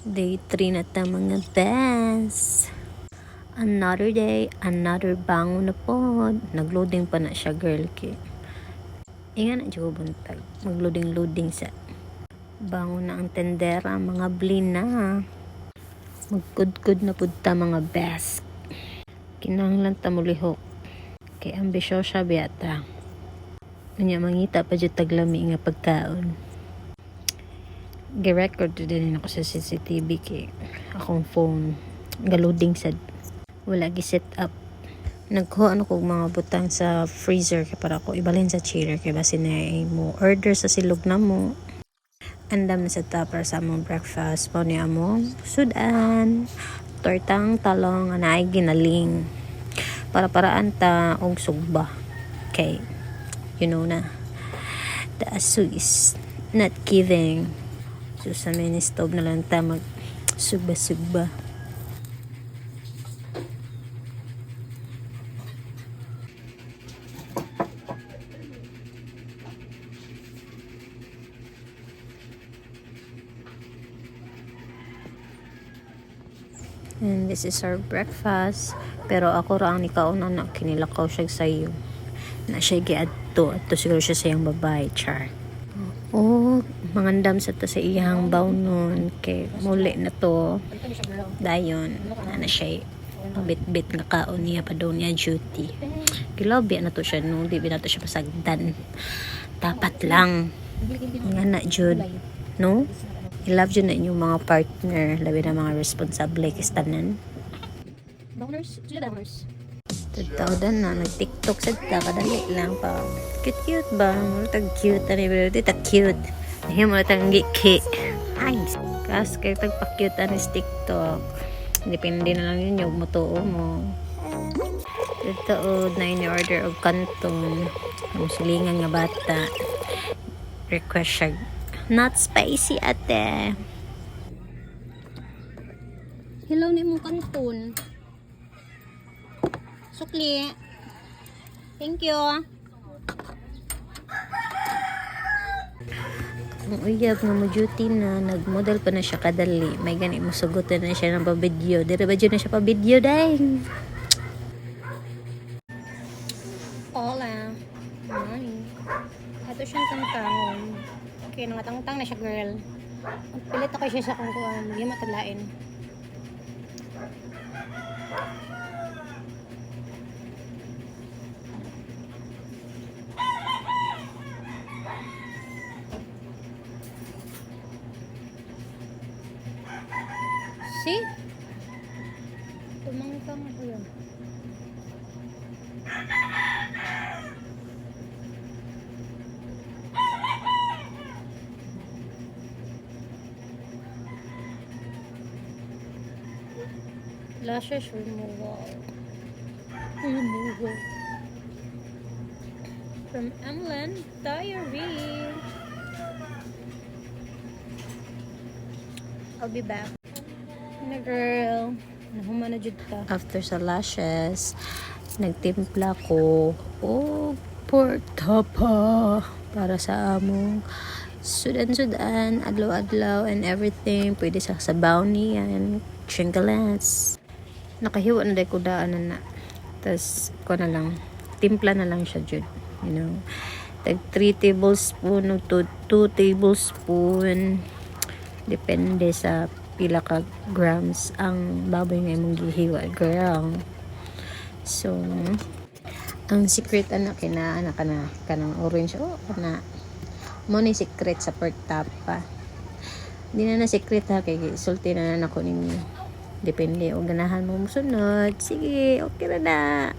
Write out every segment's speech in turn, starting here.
Day 3 na ta mga best. Another day, another bangon na po. Nagloading pa na siya girl ki. Inga na dyan ko buntag. Magloading-loading sa bangon na ang tendera. Mga blin na. Magkudkud na punta mga best. Kinahanglan ta mulihok. Kay ambisyo siya biyata. Kanya mangita pa dyan taglami nga pagkaon. Gi-record din ako sa CCTV kay akong phone galuding sad wala gi-set up. Nagkuha ko mga butang sa freezer kay para ko ibalhin sa chiller kay basin na mo order sa silog na mo andam na sa tupper sa among breakfast mo ni among sudan tortang talong na ay ginaling para-paraan ta og sugba kay you know na the asu is not giving. So sa mini stove na lang ta mag sugba-sugba. And this is our breakfast. Pero ako ra ang nikauna na kinilakaw siya sayo. Na siya giadto at siguro siya sa iyang babae char. Oh, mangandam sa to sa iyang bawnon kay muli na to dayon na siya bit-bit nga kaon niya pa daw niya duty gilabi na to siya no di na to siya pasagdan dapat lang nga na jud no i-love jud na inyong mga partner labi na mga responsable kistanan boners sila boners tawdan na nag-tiktok sa kadali lang pa cute ba mo tag cute ani pero di ta cute ahi mo tang giki ay kas kay tag pa-cute ani TikTok depende na lang yun yung motoo mo ito na in-order og kanton ang silingan nga bata request siya not spicy ate hello ni mong kanton sukli. Thank you. Ang uyab nga mo duty na nagmodel pa na siya kadali. May gani mo sugutan na siya ng pa-video. Dire ba dyan na siya pa-video dahil? Hola. Morning. Ito siyang tangtangon. Okay, nangatangtang na siya girl. Pilit ako siya sa kungkuhan. Hindi matalain. See? Tumangkang ako yan. Lashes removal. From Emlen Diary. I'll be back. Na girl, nahuman na jud ta. After sa lashes, nagtimpla ko pork tapa para sa among sudan adlaw and everything. Pwede sa sabaw niyan, chingalans. Nakahiwa na dahil ko daan na. Tapos ko na lang, timpla na lang siya jud. You know, tag 3 tablespoon to 2 tablespoon. Depende sa pila ka grams ang baboy nga imong gihiwa girl. So ang secret anak kanang orange kana mo ni secret sa pork tapa. Di na secret ha kay sulti na nako ninyo. Depende o ganahan mo musunod. Sige, okay na.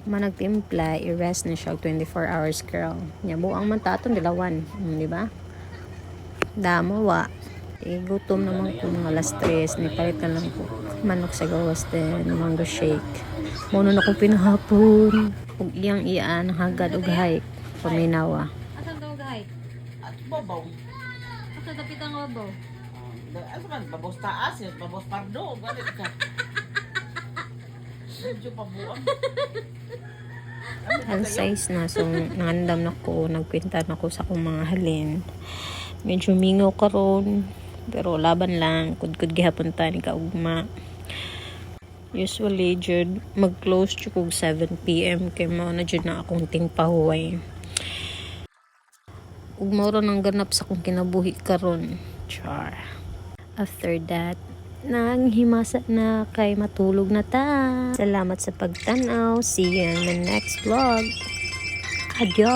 Managtimpla, i-rest na siya 24 hours girl. Nya buang man taton dilawan, di ba? Damo wa. Gutom naman ko mga alas 3 ni palitan lang ko manok sa gawas din mango shake mono na kong pinahapon ug iyang iyaan hagad og hike paminawa asan daw hike at babaw asa dapitan nga babaw asa man babaw taas yun babaw pardo galit ka medyo pabuang ang size na so nangandam na ko nagkwenta na ko sa akong mga halin medyo mingaw karon Pero laban lang, kudkud gihapon ta ni kaugma. Usually, jud mag-close jud kog 7 PM kay mao na jud na akong tingpahuway. Ug mao ra nang ganap sa akong kinabuhi karon. Char. After that, nanghimasa na kay matulog na ta. Salamat sa pagtanaw. See you in the next vlog. Adios.